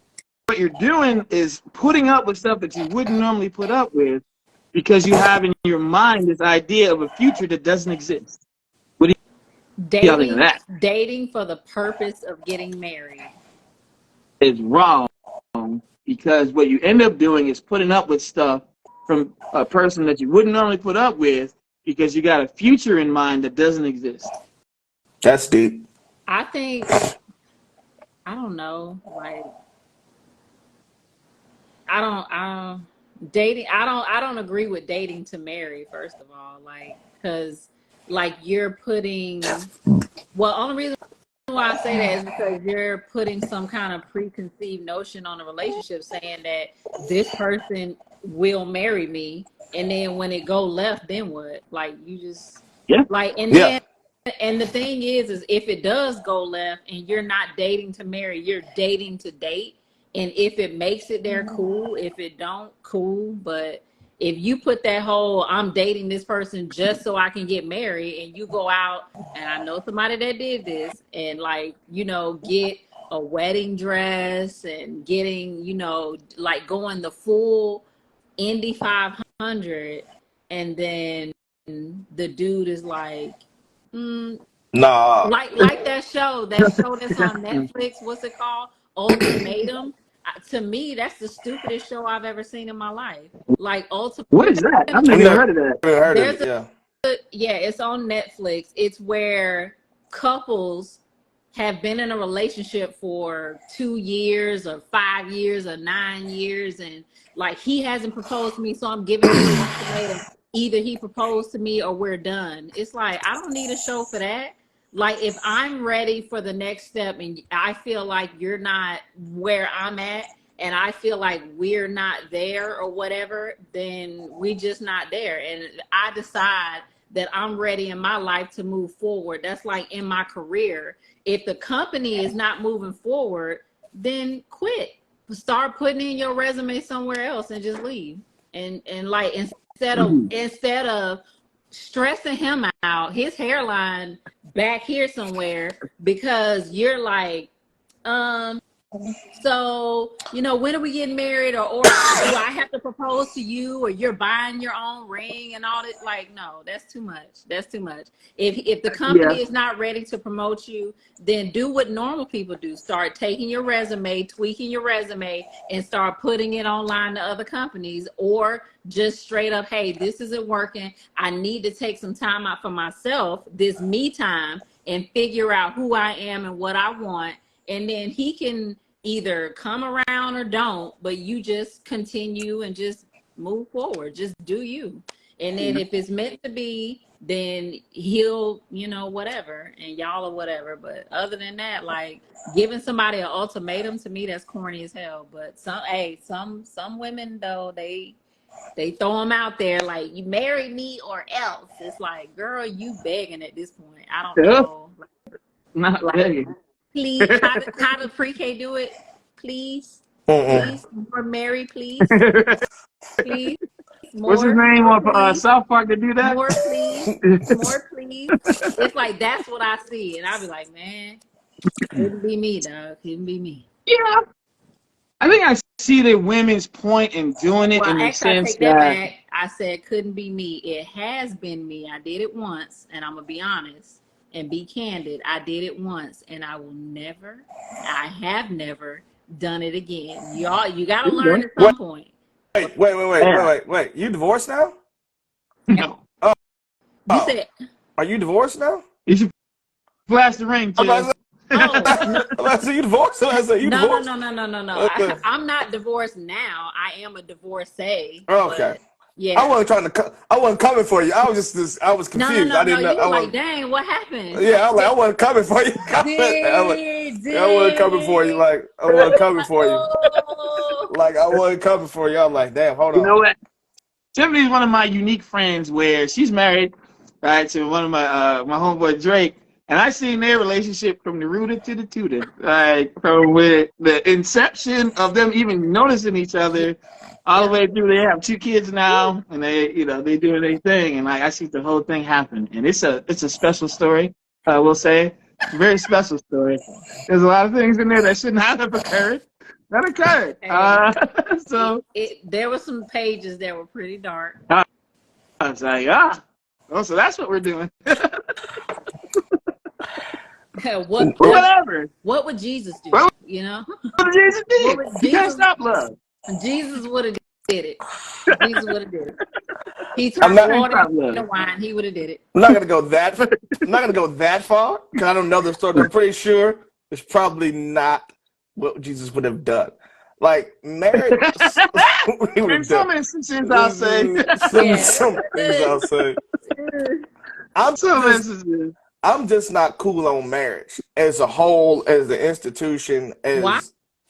Speaker 4: you're doing is putting up with stuff that you wouldn't normally put up with because you have in your mind this idea of a future that doesn't exist. What do you think of that?
Speaker 3: Dating for the purpose of getting married.
Speaker 4: is wrong, because what you end up doing is putting up with stuff from a person that you wouldn't normally put up with because you got a future in mind that doesn't exist.
Speaker 2: That's deep.
Speaker 3: I think, I don't know, like, dating, I don't agree with dating to marry, first of all, like, because, like, you're putting, well, only reason why I say that is because you're putting some kind of preconceived notion on a relationship, saying that this person will marry me, and then when it go left, then what? Like, you just,
Speaker 4: Yeah.
Speaker 3: like, and
Speaker 2: Yeah.
Speaker 3: then, and the thing is if it does go left and you're not dating to marry, you're dating to date. And if it makes it there, cool. If it don't, cool. But if you put that whole I'm dating this person just so I can get married, and you go out, and I know somebody that did this, and like, you know, get a wedding dress and getting, you know, like going the full Indy 500, and then the dude is like,
Speaker 2: Nah.
Speaker 3: like that show that's on Netflix. What's it called? Ultimatum. To me, that's the stupidest show I've ever seen in my life. Like,
Speaker 4: What is that? I've
Speaker 2: I
Speaker 4: never even
Speaker 2: never
Speaker 4: heard of that.
Speaker 2: heard of
Speaker 3: There's
Speaker 2: it. Yeah.
Speaker 3: yeah, it's on Netflix. It's where couples have been in a relationship for 2 years or 5 years or 9 years, and like, he hasn't proposed to me, so I'm giving him an ultimatum. Either he proposed to me or we're done. It's like, I don't need a show for that. Like, if I'm ready for the next step and I feel like you're not where I'm at, and I feel like we're not there or whatever, then we just not there. And I decide that I'm ready in my life to move forward. That's like in my career. If the company is not moving forward, then quit. Start putting in your resume somewhere else and just leave. And like, instead of stressing him out, his hairline back here somewhere, because you're like, so, you know, when are we getting married, or do I have to propose to you, or you're buying your own ring and all that? Like, no, that's too much. That's too much. If the company is not ready to promote you, then do what normal people do. Start taking your resume, tweaking your resume, and start putting it online to other companies, or just straight up, hey, this isn't working. I need to take some time out for myself, this me time, and figure out who I am and what I want. And then he can either come around or don't, but you just continue and just move forward. Just do you. And then if it's meant to be, then he'll, you know, whatever, and y'all are whatever. But other than that, like, giving somebody an ultimatum, to me, that's corny as hell. But some women, though, they throw them out there like, you marry me or else. It's like, girl, you begging at this point. I don't know.
Speaker 4: Not
Speaker 3: Like,
Speaker 4: begging.
Speaker 3: please, how does Pre-K do it? Please, please, more Mary, please, please. More,
Speaker 4: What's his name
Speaker 3: more,
Speaker 4: on
Speaker 3: please.
Speaker 4: South Park to do that?
Speaker 3: More, please, more, please. It's like, that's what I see, and I'll be like, man, couldn't be me, dog. Couldn't be me.
Speaker 4: Yeah. I think I see the women's point in doing it,
Speaker 3: Well,
Speaker 4: in the
Speaker 3: actually, I
Speaker 4: sense
Speaker 3: take that
Speaker 4: that
Speaker 3: back. I said couldn't be me. It has been me. I did it once, and I'm gonna be honest and be candid. I did it once, and I have never done it again. Y'all, you gotta learn at some point.
Speaker 2: Wait. You divorced now?
Speaker 4: no.
Speaker 3: You said,
Speaker 2: Are you divorced now?
Speaker 4: You should flash the ring
Speaker 2: I'm
Speaker 4: to
Speaker 2: about to say you divorced. I'm about to say you divorced.
Speaker 3: No.
Speaker 2: Okay.
Speaker 3: I'm not divorced now. I am a divorcee.
Speaker 2: Okay.
Speaker 3: But, yeah.
Speaker 2: I wasn't coming for you. I was confused.
Speaker 3: No.
Speaker 2: I didn't know.
Speaker 3: You were like, dang, what happened?
Speaker 2: Yeah, I was like, I wasn't coming for you. I wasn't coming for you. Like, I wasn't coming for you. Like, I wasn't coming for you. I'm like, damn, hold on.
Speaker 4: You know what? Tiffany's one of my unique friends where she's married, right, to one of my my homeboy Drake, and I seen their relationship from the rooter to the tutor, like from with the inception of them even noticing each other, all the way through. They have 2 kids now, and they doing their thing, and like I see the whole thing happen, and it's a special story. I will say, it's a very special story. There's a lot of things in there that should not have occurred. That occurred. So
Speaker 3: there were some pages that were pretty dark.
Speaker 4: I was like, so that's what we're doing.
Speaker 3: What
Speaker 4: Whatever.
Speaker 3: What would Jesus do? you know.
Speaker 4: What Jesus did.
Speaker 3: What would
Speaker 4: He can't
Speaker 3: Jesus?
Speaker 4: stop love.
Speaker 3: Jesus would have did it. Jesus would have did it. He
Speaker 2: I'm
Speaker 3: turned
Speaker 2: not.
Speaker 3: water into wine. He would have did it.
Speaker 2: I'm not gonna go that. I'm not gonna go that far because I don't know the story. I'm pretty sure it's probably not what Jesus would have done. Like marriage, he would
Speaker 4: In
Speaker 2: have
Speaker 4: some
Speaker 2: done.
Speaker 4: instances, I'll say.
Speaker 2: Some things I'll say.
Speaker 4: Some instances.
Speaker 2: I'm just not cool on marriage as a whole, as the institution, as
Speaker 3: Why?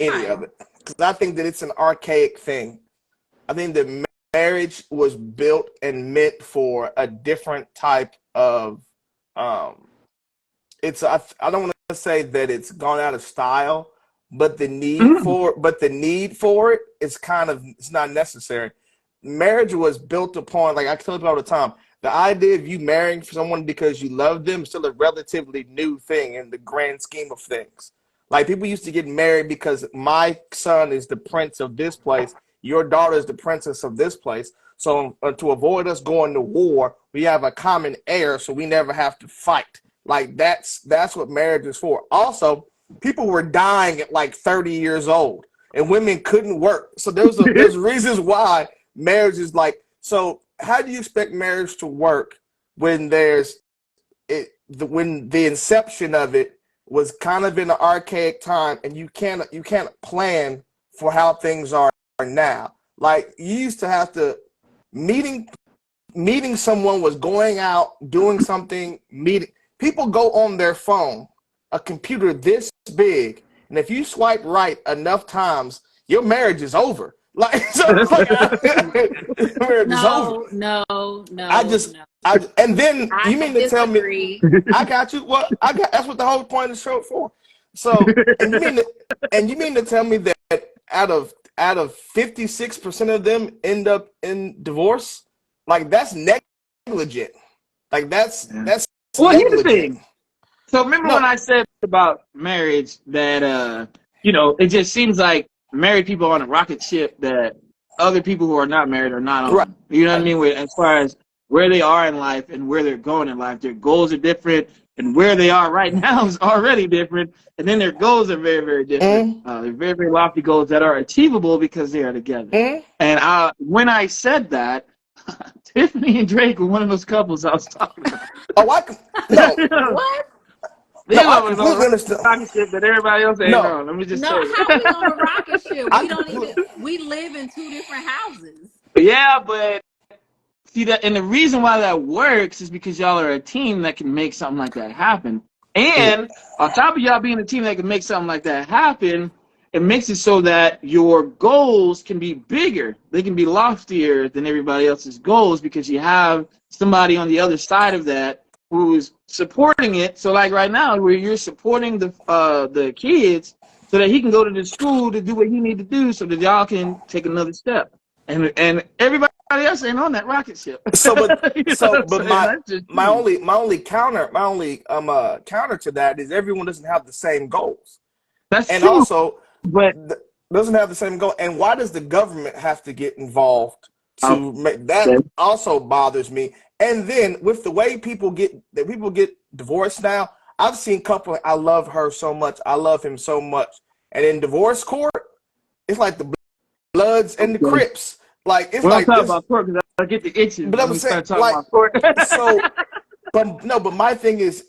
Speaker 2: any of it. Because I think that it's an archaic thing. I think that marriage was built and meant for a different type of. It's I don't want to say that it's gone out of style, but the need for it is kind of it's not necessary. Marriage was built upon, like I tell people all the time, the idea of you marrying someone because you love them is still a relatively new thing in the grand scheme of things. Like people used to get married because my son is the prince of this place, your daughter is the princess of this place. So to avoid us going to war, we have a common heir, so we never have to fight. Like that's what marriage is for. Also, people were dying at like 30 years old, and women couldn't work. So there's reasons why marriage is like. So how do you expect marriage to work when when the inception of it was kind of in an archaic time, and you can't plan for how things are now. Like you used to have to meeting someone was going out doing something. People go on their phone, a computer this big, and if you swipe right enough times, your marriage is over. Like, so it's like marriage is over.
Speaker 3: No.
Speaker 2: And then you mean to tell
Speaker 3: disagree.
Speaker 2: me I got you? Well, that's what the whole point of the show for. So, and you mean to tell me that out of 56% of them end up in divorce? Like that's negligent. Like that's
Speaker 4: well,
Speaker 2: negligent.
Speaker 4: here's the thing. So remember when I said about marriage that it just seems like married people are on a rocket ship that other people who are not married are not on.
Speaker 2: Right.
Speaker 4: You know what I mean? As far as where they are in life and where they're going in life, their goals are different, and where they are right now is already different. And then their goals are very, very different. They're very, very lofty goals that are achievable because they are together. And when I said that, Tiffany and Drake were one of those couples I was talking about.
Speaker 3: What?
Speaker 2: I completely understand.
Speaker 4: Rocket ship that everybody else ain't on. Let me just say.
Speaker 3: How we on a rocket ship? We live in two different houses.
Speaker 4: Yeah, but see that, and the reason why that works is because y'all are a team that can make something like that happen. And on top of y'all being a team that can make something like that happen, it makes it so that your goals can be bigger. They can be loftier than everybody else's goals because you have somebody on the other side of that who's supporting it. So like right now, where you're supporting the kids so that he can go to the school to do what he need to do so that y'all can take another step. And everybody else ain't on that rocket ship.
Speaker 2: My only counter to that is everyone doesn't have the same goals.
Speaker 4: That's
Speaker 2: and
Speaker 4: true.
Speaker 2: Also doesn't have the same goal. And why does the government have to get involved to make that? Also bothers me. And then with the way people get divorced now, I've seen couple. I love her so much. I love him so much. And in divorce court, it's like the Bloods and the Crips. Like it's like
Speaker 4: talking about court because I get the itching.
Speaker 2: But I'm saying, like, about court. But my thing is,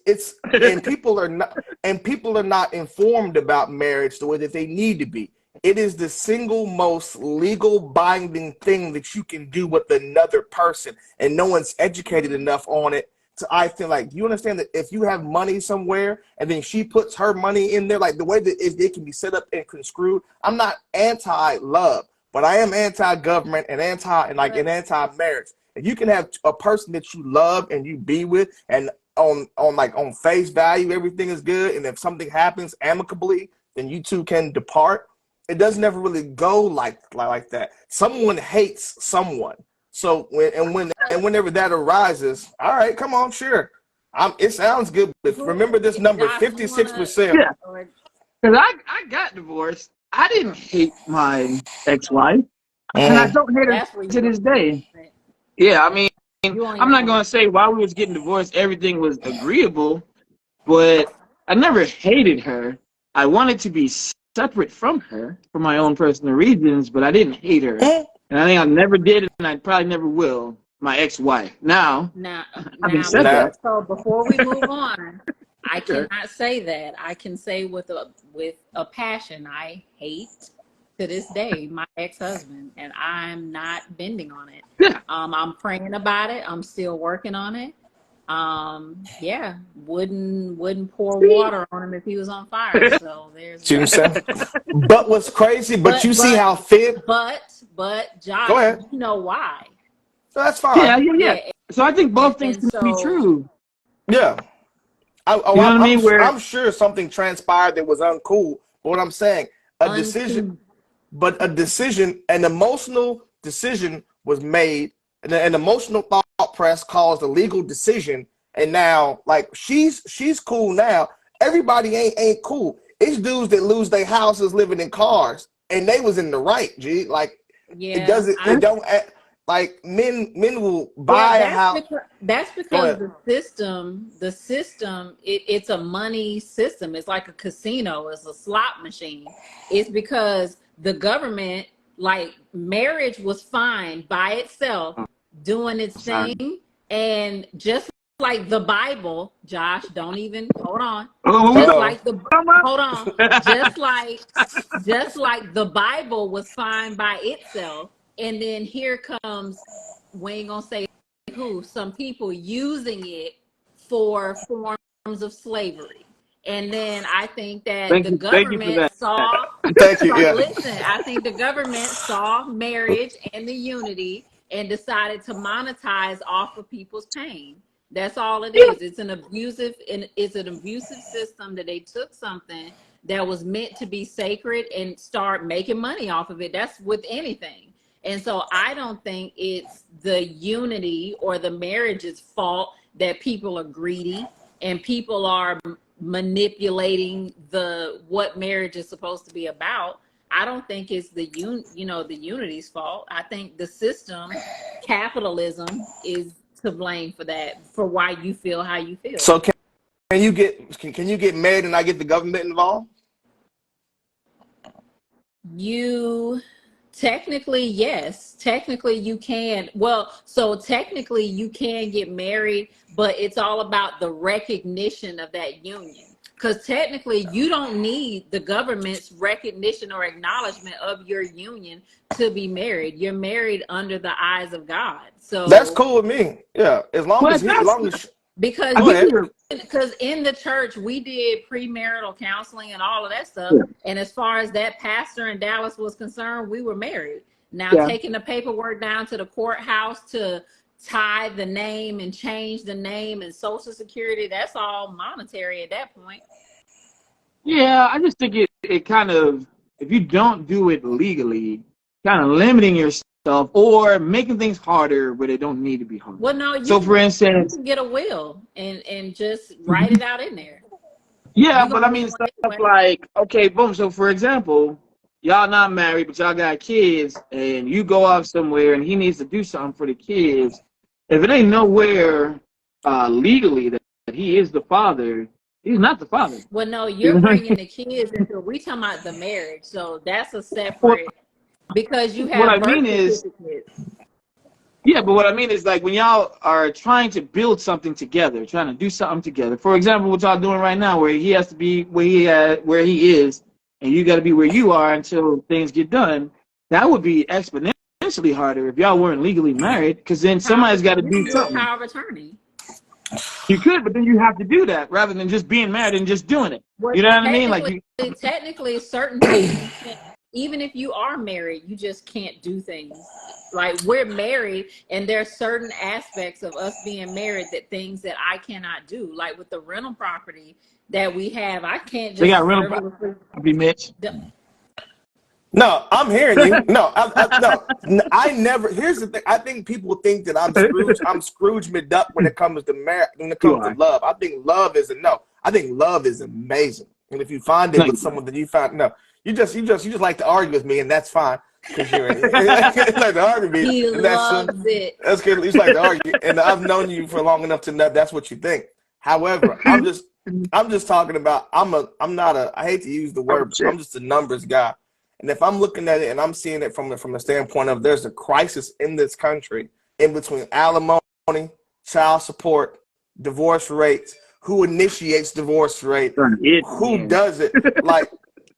Speaker 2: people are not informed about marriage the way that they need to be. It is the single most legal binding thing that you can do with another person, and no one's educated enough on it. So I feel like, you understand that if you have money somewhere and then she puts her money in there, like the way that it can be set up and construed. I'm not anti-love, but I am anti-government and anti-marriage. If you can have a person that you love and you be with, and on face value everything is good, and if something happens amicably, then you two can depart. It doesn't ever really go like that. Someone hates someone. So whenever that arises, all right, come on, sure. It sounds good, but remember this number, 56%.
Speaker 4: Yeah, because I got divorced. I didn't hate my ex-wife, and I don't hate her to this day. Yeah, I mean, I'm not going to say while we was getting divorced, everything was agreeable, but I never hated her. I wanted to be separate from her for my own personal reasons, but I didn't hate her.
Speaker 2: Mm.
Speaker 4: And I think I never did, and I probably never will. My ex-wife. Now, having said that,
Speaker 3: so before we move on, I cannot say that. I can say with a passion, I hate to this day my ex-husband, and I'm not bending on it.
Speaker 4: Yeah.
Speaker 3: I'm praying about it. I'm still working on it. Yeah, wouldn't pour water on him if he was on fire. So there's
Speaker 2: See what I'm saying? But what's crazy, but you see how fit.
Speaker 3: But Josh,
Speaker 2: Go ahead.
Speaker 3: you know why?
Speaker 2: So that's fine.
Speaker 4: Yeah. So I think both things can be true.
Speaker 2: Yeah.
Speaker 4: You know what I mean?
Speaker 2: I'm sure something transpired that was uncool. But what I'm saying, a decision, an emotional decision was made, and an emotional thought press caused a legal decision. And now, like, she's cool now. Everybody ain't cool. It's dudes that lose their houses living in cars, and they was in the right. G, like,
Speaker 3: yeah,
Speaker 2: it don't. Like men will buy a house.
Speaker 3: That's because the system, it's a money system. It's like a casino. It's a slot machine. It's because the government, like, marriage was fine by itself, doing its thing, and just like the Bible, Josh, don't even hold on. Just like the Bible was fine by itself. And then here comes, we ain't gonna say who, some people using it for forms of slavery. And then I think that the government saw, listen, I think the government saw marriage and the unity and decided to monetize off of people's pain. That's all it is. It's an abusive system that they took something that was meant to be sacred and start making money off of it. That's with anything. And so I don't think it's the unity or the marriage's fault that people are greedy and people are manipulating what marriage is supposed to be about. I don't think it's the unity's fault. I think the system, capitalism, is to blame for that, for why you feel how you feel.
Speaker 2: So can you get married and not get the government involved?
Speaker 3: Technically, yes. Technically, you can. Well, so technically, you can get married, but it's all about the recognition of that union. Because technically, you don't need the government's recognition or acknowledgement of your union to be married. You're married under the eyes of God. So
Speaker 2: that's cool with me. Yeah, because
Speaker 3: in the church we did premarital counseling and all of that stuff. Yeah. And as far as that pastor in Dallas was concerned, we were married. Now taking the paperwork down to the courthouse to tie the name and change the name and Social Security, that's all monetary at that point.
Speaker 4: Yeah, I just think it kind of, if you don't do it legally, kind of limiting yourself or making things harder where they don't need to be hard.
Speaker 3: Well, no,
Speaker 4: for instance,
Speaker 3: you can get a will and just write it out in there.
Speaker 4: Yeah, but I mean stuff like, okay, boom. So for example, y'all not married, but y'all got kids, and you go off somewhere, and he needs to do something for the kids. If it ain't nowhere legally that he is the father, he's not the father.
Speaker 3: Well, no, you're bringing the kids into it. We talking about the marriage, so that's a separate. Because you have
Speaker 4: what I mean is, yeah, but what I mean is, like, when y'all are trying to build something together, trying to do something together. For example, what y'all doing right now, where he has to be where he is, and you got to be where you are until things get done. That would be exponentially harder if y'all weren't legally married, because then somebody's got to do something.
Speaker 3: Power of attorney.
Speaker 4: You could, but then you have to do that rather than just being married and just doing it.
Speaker 3: Well,
Speaker 4: you know what I mean? Like,
Speaker 3: technically, certain things. Even if you are married, you just can't do things. Like, we're married, and there's certain aspects of us being married that things that I cannot do. Like with the rental property that we have, I can't just.
Speaker 4: They got rental property, Mitch.
Speaker 2: No, I'm hearing you. No, I never. Here's the thing. I think people think that I'm Scrooge McDuck when it comes to marriage. When it comes to love, I think love is I think love is amazing, and if you find it with someone that you find You just like to argue with me, and that's fine. Because you like to argue with me.
Speaker 3: He loves it.
Speaker 2: That's good. You like to argue, and I've known you for long enough to know that's what you think. However, I'm just talking about I'm not a I hate to use the
Speaker 4: Oh
Speaker 2: word, but
Speaker 4: shit.
Speaker 2: I'm just a numbers guy. And if I'm looking at it and I'm seeing it from the standpoint of there's a crisis in this country in between alimony, child support, divorce rates, who initiates divorce rate,
Speaker 4: Trying to hit
Speaker 2: who
Speaker 4: again.
Speaker 2: does it, like,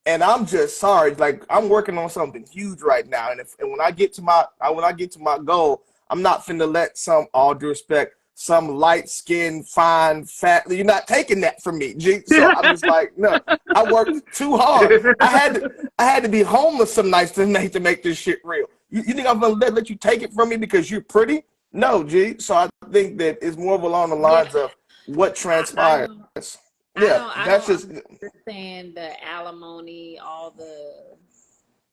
Speaker 2: and I'm just sorry, like I'm working on something huge right now, and when I get to my goal, I'm not finna let some, all due respect, some light skinned, fine, fat. You're not taking that from me, G. So I'm just like, no, I worked too hard. I had to be homeless some nights to make this shit real. You think I'm gonna let you take it from me because you're pretty? No, G. So I think that it's more of along the
Speaker 3: Yeah,
Speaker 2: lines of what
Speaker 3: I
Speaker 2: transpires.
Speaker 3: don't,
Speaker 2: Yeah,
Speaker 3: I
Speaker 2: that's
Speaker 3: don't
Speaker 2: just
Speaker 3: understand the alimony, all the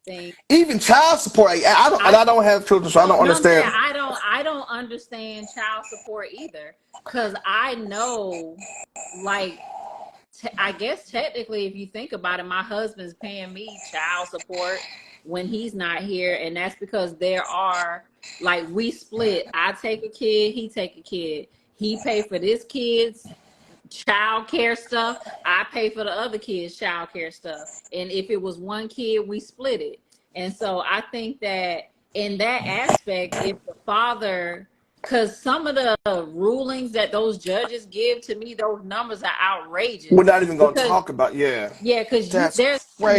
Speaker 3: things.
Speaker 2: even child support. I don't have children, so I
Speaker 3: No,
Speaker 2: don't
Speaker 3: no, I'm saying
Speaker 2: understand.
Speaker 3: I don't understand child support either, because I know, like, I guess technically, if you think about it, my husband's paying me child support when he's not here, and that's because there are, like, we split. I take a kid, he take a kid. He pay for this kid's child care stuff. I pay for the other kid's child care stuff. And if it was one kid, we split it. And so I think that in that aspect, if the father, because some of the rulings that those judges give, to me, those numbers are
Speaker 2: We're
Speaker 3: outrageous.
Speaker 2: not even going to
Speaker 3: Because
Speaker 2: talk about. Yeah,
Speaker 3: yeah, because
Speaker 2: that's crazy.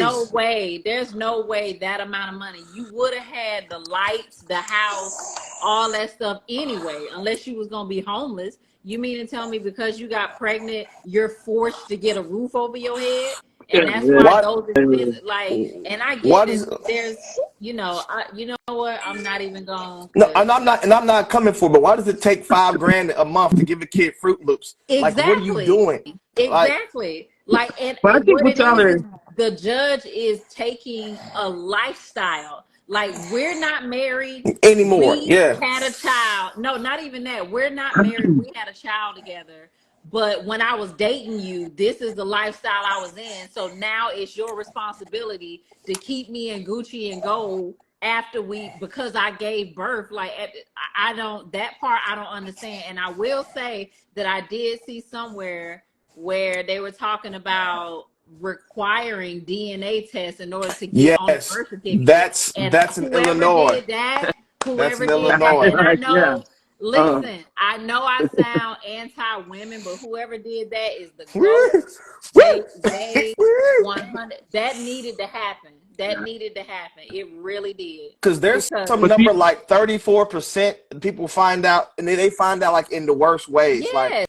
Speaker 3: there's no way that amount of money you would have had, the lights, the house, all that stuff anyway, unless you was gonna be homeless. You mean to tell me because you got pregnant, you're forced to get a roof over your head,
Speaker 4: Yeah,
Speaker 3: and that's why
Speaker 2: What?
Speaker 3: those expenses, like, and I get
Speaker 2: What
Speaker 3: that
Speaker 2: is?
Speaker 3: there's, you know what? I'm not even going
Speaker 2: No,
Speaker 3: to.
Speaker 2: and I'm not coming for. But why does it take 5 grand a month to give a kid Fruit Loops? Like, what are you
Speaker 3: Exactly.
Speaker 2: doing? Like,
Speaker 3: Exactly. Like,
Speaker 4: but I
Speaker 3: and
Speaker 4: think
Speaker 3: what
Speaker 4: what
Speaker 3: it
Speaker 4: y'all
Speaker 3: is
Speaker 4: are.
Speaker 3: the judge is taking a lifestyle. Like, we're not married.
Speaker 2: anymore?
Speaker 3: We
Speaker 2: Yeah.
Speaker 3: had a child. No, not even that. We're not married. We had a child together. But when I was dating you, this is the lifestyle I was in. So now it's your responsibility to keep me in Gucci and gold after because I gave birth. Like, I don't, that part I don't understand. And I will say that I did see somewhere where they were talking about requiring DNA tests in order to get on the
Speaker 2: Yes.
Speaker 3: birth certificate.
Speaker 2: That's
Speaker 3: And
Speaker 2: that's in
Speaker 3: whoever
Speaker 2: Illinois.
Speaker 3: did that,
Speaker 2: That's
Speaker 3: whoever
Speaker 2: in
Speaker 3: did that,
Speaker 2: Illinois.
Speaker 3: and I
Speaker 4: Like, yeah.
Speaker 3: know,
Speaker 4: Uh,
Speaker 3: listen, I know I sound anti-women, but whoever did that is the
Speaker 2: Woo!
Speaker 3: GOAT.
Speaker 2: Woo!
Speaker 3: They
Speaker 2: Woo!
Speaker 3: 100, that needed to happen. That needed to happen. It really did.
Speaker 2: Because there's some
Speaker 3: Because
Speaker 4: but
Speaker 2: number like 34% people find out, and they find out like in the worst ways. Like
Speaker 3: yes,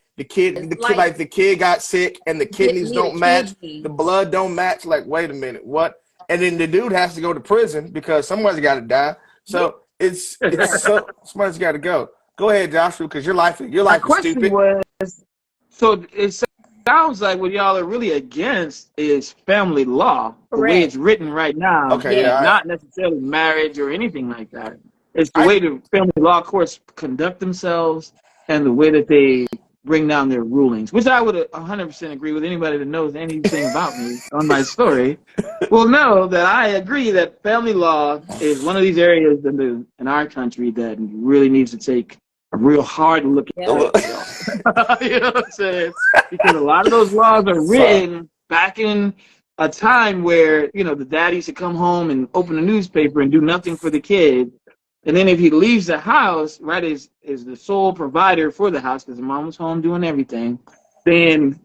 Speaker 3: like,
Speaker 2: the kid got sick, and the kidneys
Speaker 3: need a
Speaker 2: don't match, the
Speaker 3: kidney.
Speaker 2: blood don't match. Like, wait a minute, what? And then the dude has to go to prison because somebody's got to die.
Speaker 3: Yeah.
Speaker 2: So somebody's got to go. Go ahead, Joshua, because your
Speaker 4: my
Speaker 2: life is
Speaker 4: question
Speaker 2: stupid.
Speaker 4: was, so it sounds like what y'all are really against is family law, the way it's
Speaker 3: Correct.
Speaker 4: written right now,
Speaker 2: Okay,
Speaker 3: Yes.
Speaker 2: yeah,
Speaker 4: not necessarily marriage or anything like that. It's the
Speaker 2: I
Speaker 4: way the family law courts conduct themselves and the way that they bring down their rulings, which I would 100% agree with. Anybody that knows anything about me on my story will know that I agree that family law is one of these areas in our country that really needs to take a real hard look
Speaker 3: Yep.
Speaker 4: at itself. You know what I'm saying? Because a lot of those laws are
Speaker 2: sorry.
Speaker 4: written back in a time where, the dad used to come home and open the newspaper and do nothing for the kid. And then if he leaves the house, right, is the sole provider for the house because the mom was home doing everything, then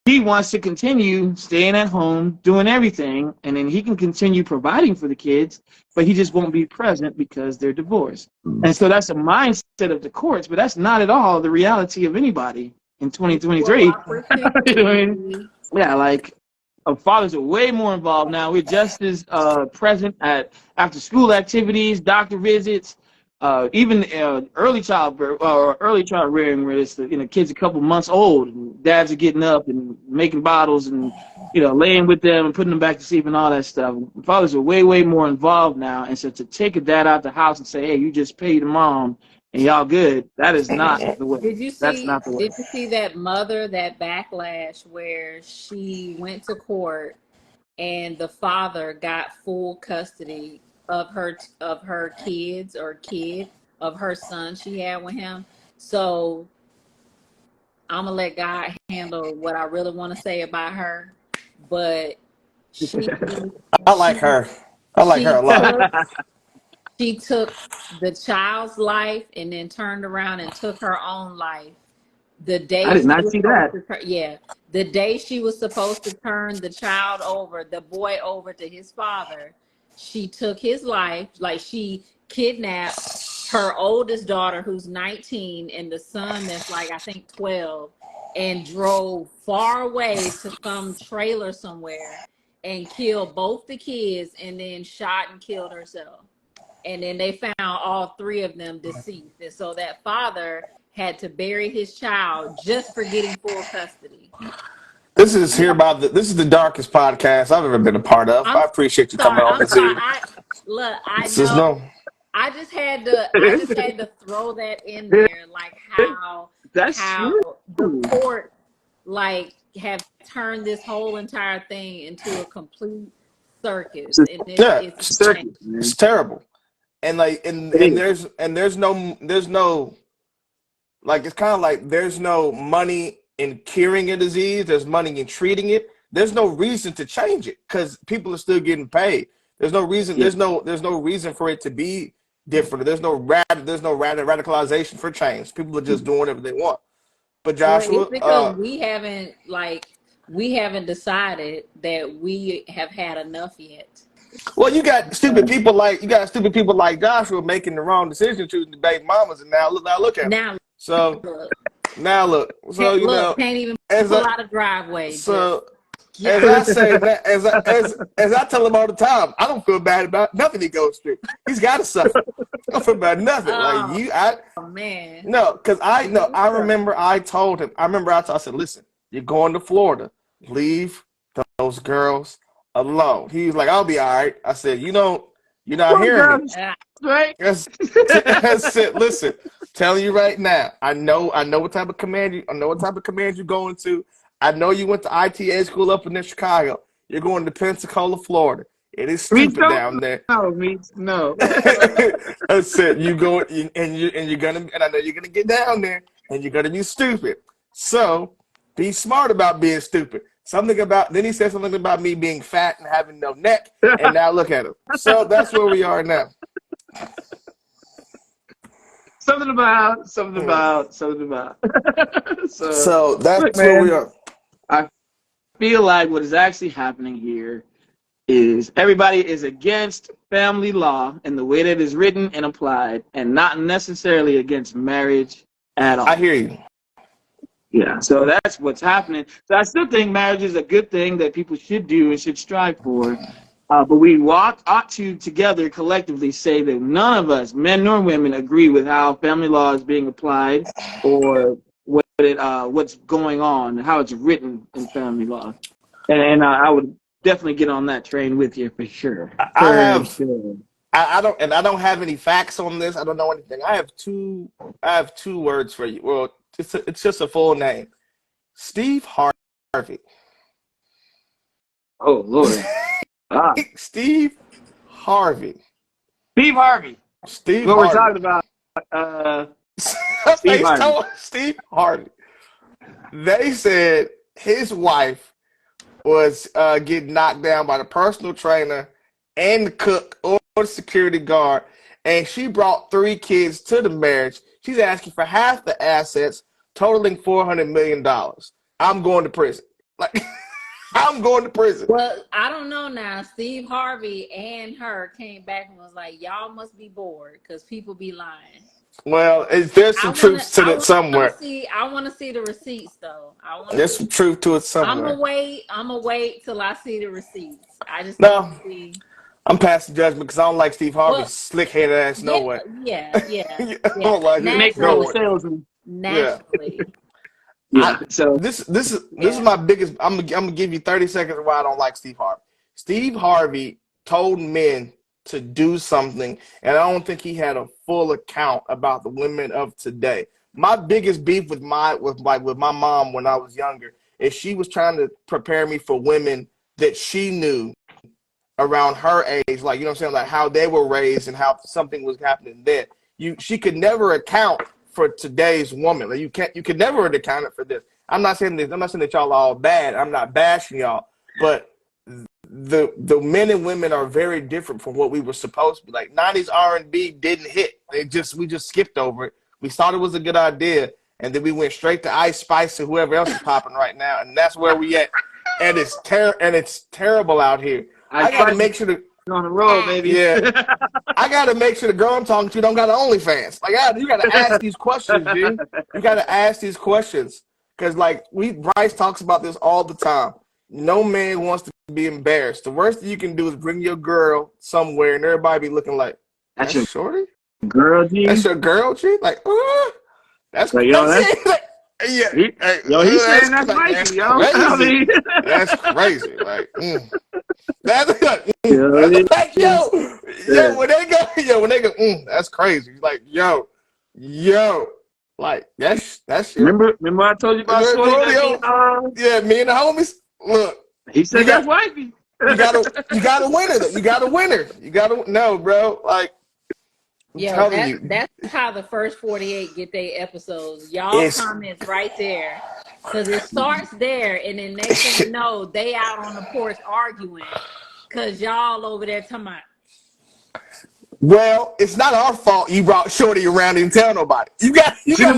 Speaker 4: he wants to continue staying at home doing everything, and then he can continue providing for the kids, but he just won't be present because they're divorced. And so that's a mindset of the courts, but that's not at all the reality of anybody in
Speaker 3: Well,
Speaker 4: 2023. You know what I mean?
Speaker 3: opportunity.
Speaker 4: Yeah, like fathers are way more involved now. We're just as present at after school activities, doctor visits, even early childbirth or early child rearing, where it's kids a couple months old, and dads are getting up and making bottles and laying with them and putting them back to sleep and all that stuff. Fathers are way more involved now, and so to take a dad out the house and say, "Hey, you just paid the mom and y'all good," that is not the way.
Speaker 3: Did you
Speaker 4: That's
Speaker 3: see
Speaker 4: not the way.
Speaker 3: did you see that mother, that backlash where she went to court and the father got full custody of her kids, or kid of her son she had with him? So I'm gonna let God handle what I really want to say about her. But she
Speaker 2: I like
Speaker 3: she
Speaker 2: her. I like her
Speaker 3: she
Speaker 2: a lot.
Speaker 3: took she took the child's life and then turned around and took her own life the day
Speaker 4: I did
Speaker 3: she
Speaker 4: not
Speaker 3: was
Speaker 4: see
Speaker 3: supposed
Speaker 4: that.
Speaker 3: to the day she was supposed to turn the boy over to his father. She took his life. Like, she kidnapped her oldest daughter, who's 19, and the son that's like, I think, 12, and drove far away to some trailer somewhere and killed both the kids, and then shot and killed herself. And then they found all three of them deceased. And so that father had to bury his child just for getting full custody.
Speaker 2: This is the darkest podcast I've ever been a part of.
Speaker 3: I'm
Speaker 2: I appreciate you coming
Speaker 3: sorry.
Speaker 2: on
Speaker 3: I'm
Speaker 2: this
Speaker 3: sorry.
Speaker 2: evening.
Speaker 3: I
Speaker 2: This is
Speaker 3: know.
Speaker 2: no.
Speaker 3: I just had to throw that in there, like
Speaker 4: That's
Speaker 3: how
Speaker 4: true.
Speaker 3: the court like have turned this whole entire thing into a complete circus, and
Speaker 2: Yeah,
Speaker 3: it's insane.
Speaker 4: Circus, man.
Speaker 2: it's terrible. And like
Speaker 4: It is.
Speaker 2: there's no like it's kind of like there's no money in curing a disease. There's money in treating it. There's no reason to change it because people are still getting paid. There's no reason.
Speaker 4: Yeah.
Speaker 2: There's no reason for it to be different. There's no radicalization for change. People are just doing whatever they want. But
Speaker 3: Well, it's
Speaker 2: Joshua,
Speaker 3: because we haven't decided that we have had enough yet.
Speaker 2: well, you got stupid people like Joshua making the wrong decision, choosing the baby mamas, and now look at them.
Speaker 3: Now
Speaker 2: So
Speaker 3: look,
Speaker 2: now look, so you know,
Speaker 3: can't even
Speaker 2: as
Speaker 3: pull
Speaker 2: I,
Speaker 3: out a driveway.
Speaker 2: so
Speaker 3: Yeah.
Speaker 2: as I say, as I tell him all the time, I don't feel bad about nothing he goes through. He's got to suffer. I don't feel bad nothing.
Speaker 3: Oh man.
Speaker 2: No, because I remember I told him. I said, listen, you're going to Florida. Leave those girls alone. He was like, I'll be all right. I said, you're not hearing me.
Speaker 4: Right?
Speaker 2: I said, listen, telling you right now, I know what type of command you're going to. I know you went to ITA school up in Chicago. You're going to Pensacola, Florida. It is stupid down there.
Speaker 4: No.
Speaker 2: I said and I know you're gonna get down there and you're gonna be stupid. So be smart about being stupid. Then he said something about me being fat and having no neck, and now look at him. So that's where we are now.
Speaker 4: Something about. So
Speaker 2: that's where we are.
Speaker 4: I feel like what is actually happening here is everybody is against family law and the way that it's written and applied, and not necessarily against marriage at all.
Speaker 2: I hear you.
Speaker 4: Yeah, so that's what's happening. So I still think marriage is a good thing that people should do and should strive for. But we ought to together collectively say that none of us, men nor women, agree with how family law is being applied or what's going on, how it's written in family law. And I would definitely get on that train with you for sure.
Speaker 2: I don't have any facts on this. I don't know anything. I have two words for you. Well, it's just a full name. Steve Harvey.
Speaker 4: Oh Lord.
Speaker 2: Steve Harvey.
Speaker 4: Steve Harvey.
Speaker 2: Steve
Speaker 4: what
Speaker 2: Harvey.
Speaker 4: we're talking about. Steve Harvey.
Speaker 2: Steve Harvey. They said his wife was getting knocked down by the personal trainer and the cook or the security guard, and she brought 3 kids to the marriage. She's asking for half the assets, totaling $400 million. I'm going to prison. Like, I'm going to prison.
Speaker 3: Well, I don't know now. Steve Harvey and her came back and was like, y'all must be bored because people be lying.
Speaker 2: Well, there's some truth to it somewhere.
Speaker 3: I want to see the receipts, though.
Speaker 2: There's some truth to it somewhere.
Speaker 3: I'm gonna wait till I see the receipts. I just
Speaker 2: No.
Speaker 3: see.
Speaker 2: I'm passing judgment because I don't like Steve Harvey's slick-headed ass. No way.
Speaker 3: Yeah.
Speaker 2: I don't like him.
Speaker 3: Naturally.
Speaker 4: Salesman.
Speaker 3: Naturally.
Speaker 4: Yeah. So
Speaker 2: this is my biggest. I'm gonna give you 30 seconds of why I don't like Steve Harvey. Steve Harvey told men to do something, and I don't think he had a full account about the women of today. My biggest beef with my mom when I was younger is she was trying to prepare me for women that she knew around her age, like, you know what I'm saying, like how they were raised and how something was happening then. She could never account for today's woman. Like you can never account for this. I'm not saying that y'all are all bad. I'm not bashing y'all, but the men and women are very different from what we were supposed to be. Like 90s R&B didn't hit. We just skipped over it. We thought it was a good idea, and then we went straight to Ice Spice and whoever else is popping right now, and that's where we at. And it's terrible out here. I gotta make sure
Speaker 4: on the road, baby.
Speaker 2: Yeah, I gotta make sure the girl I'm talking to don't got OnlyFans. Like, you gotta ask these questions, dude. You gotta ask these questions because, like, Bryce talks about this all the time. No man wants to be embarrassed. The worst thing you can do is bring your girl somewhere and everybody be looking like, that's your shorty?
Speaker 4: Girl, G?
Speaker 2: That's your girl, G? Like, that's
Speaker 4: like,
Speaker 2: yo, that's yeah.
Speaker 4: He's saying that's crazy, yo.
Speaker 2: Crazy. That's crazy. Like, that's like, when they go, that's crazy. Like, yo, like that's your.
Speaker 4: Remember I told you about Shorty?
Speaker 2: Yeah, me and the homies. Look,
Speaker 4: he said that's wifey.
Speaker 2: You got a winner. You got a winner. You got to know, bro. Like,
Speaker 3: yeah, that's how the first 48 get their episodes. Y'all comments right there, because it starts there, and then next thing you know, they out on the porch arguing, because y'all over there talking about.
Speaker 2: Well, it's not our fault you brought Shorty around and tell nobody. You shouldn't have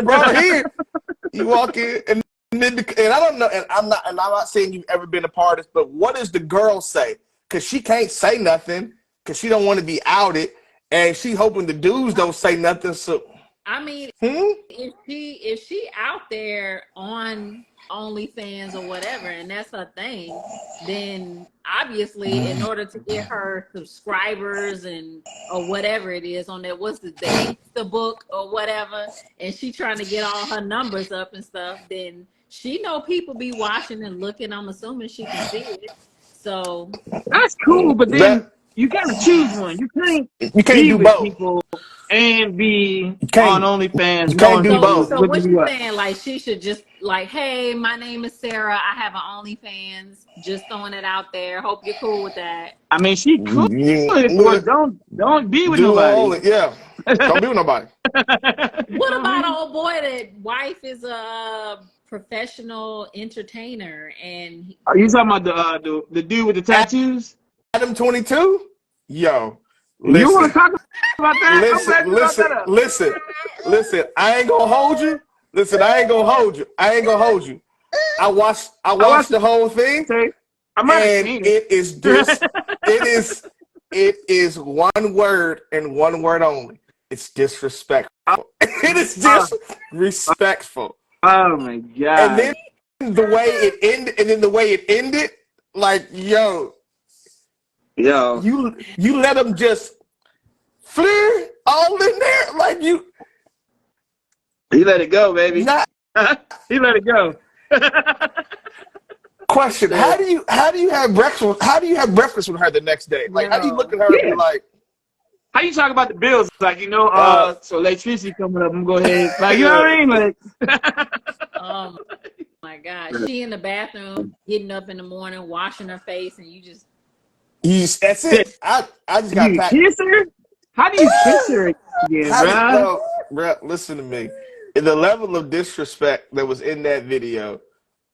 Speaker 2: brought her here. You walk in and I don't know, and I'm not saying you've ever been a part of this, but what does the girl say? Because she can't say nothing because she don't want to be outed, and she hoping the dudes don't say nothing. So
Speaker 3: I mean, if she out there on OnlyFans or whatever, and that's her thing, then obviously in order to get her subscribers or whatever it is on that, what's the Insta book or whatever, and she trying to get all her numbers up and stuff, then she know people be watching and looking. I'm assuming she can see it. So
Speaker 4: that's cool, but then you gotta choose one. You can't
Speaker 2: do
Speaker 4: with
Speaker 2: both.
Speaker 4: People and be on OnlyFans.
Speaker 2: You can't do both.
Speaker 3: So what you saying? Like, she should just like, hey, my name is Sarah. I have an OnlyFans. Just throwing it out there. Hope you're cool with that.
Speaker 4: I mean, she cool. Don't be with nobody.
Speaker 2: Don't be with nobody.
Speaker 3: What about old boy that wife is a professional entertainer and?
Speaker 4: Are you talking about the dude with the tattoos?
Speaker 2: Adam 22? Yo.
Speaker 4: You want to talk about that?
Speaker 2: Listen. I ain't gonna hold you. I watched the whole thing. And it is just it is one word and one word only. It's disrespectful. It is disrespectful.
Speaker 4: Oh my god.
Speaker 2: And then the way it ended, like, yo, you let them just flare all in there, like you.
Speaker 4: He let it go, baby. He let it go.
Speaker 2: Question: How do you have breakfast? How do you have breakfast with her the next day? Like, how do you look at her and be like?
Speaker 4: How you talk about the bills? Like, so electricity coming up, I'm going to go ahead. Like, you know what I mean? Like,
Speaker 3: oh my God. She in the bathroom, getting up in the morning, washing her face, and you just.
Speaker 2: That's it. I just got
Speaker 4: packed. Kiss her? How do you kiss her again,
Speaker 2: bro? Listen to me. The level of disrespect that was in that video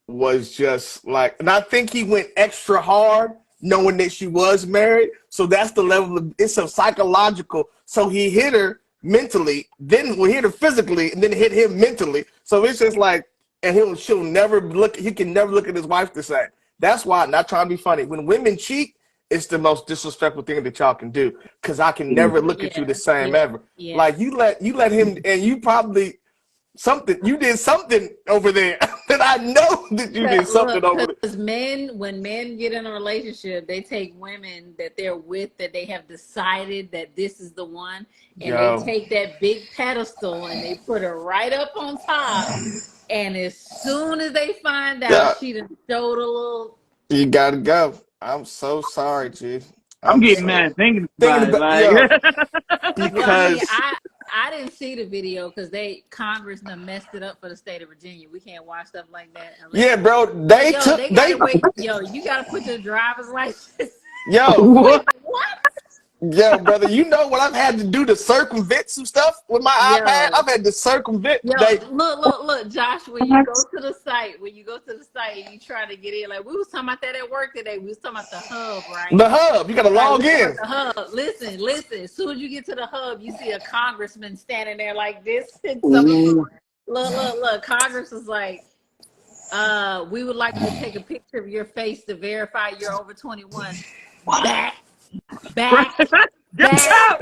Speaker 2: was just like, and I think he went extra hard knowing that she was married. So that's the level of, it's a psychological. So he hit her mentally, then we hit her physically, and then hit him mentally. So it's just like, and he can never look at his wife the same. That's why, not trying to be funny, when women cheat, it's the most disrespectful thing that y'all can do. Cause I can never look at you the same ever. Yeah. Like you let him, and you probably you did something over there that I know that you did something over there.
Speaker 3: Because when men get in a relationship, they take women that they're with, that they have decided that this is the one, and they take that big pedestal and they put her right up on top. And as soon as they find out she done showed a little.
Speaker 2: You gotta go. I'm so sorry, Chief.
Speaker 4: I'm getting mad thinking about it.
Speaker 2: Because
Speaker 3: I didn't see the video because Congress done messed it up for the state of Virginia. We can't watch stuff like that.
Speaker 2: Yeah, bro. They
Speaker 3: wait. Yo, you gotta put your driver's license.
Speaker 2: Yo,
Speaker 3: what?
Speaker 2: Yeah, brother, you know what I've had to do to circumvent some stuff with my iPad?
Speaker 3: Yo.
Speaker 2: I've had to circumvent.
Speaker 3: Yo,
Speaker 2: They,
Speaker 3: look, Josh, when you go to the site and you try to get in, like we was talking about that at work today. We was talking about the hub, right?
Speaker 2: the hub, you got to
Speaker 3: Right,
Speaker 2: log
Speaker 3: we talking
Speaker 2: in.
Speaker 3: about the hub. Listen. As soon as you get to the hub, you see a congressman standing there like this. And some of them, look. Congress is like, we would like to take a picture of your face to verify you're over 21. Back.
Speaker 4: Get out!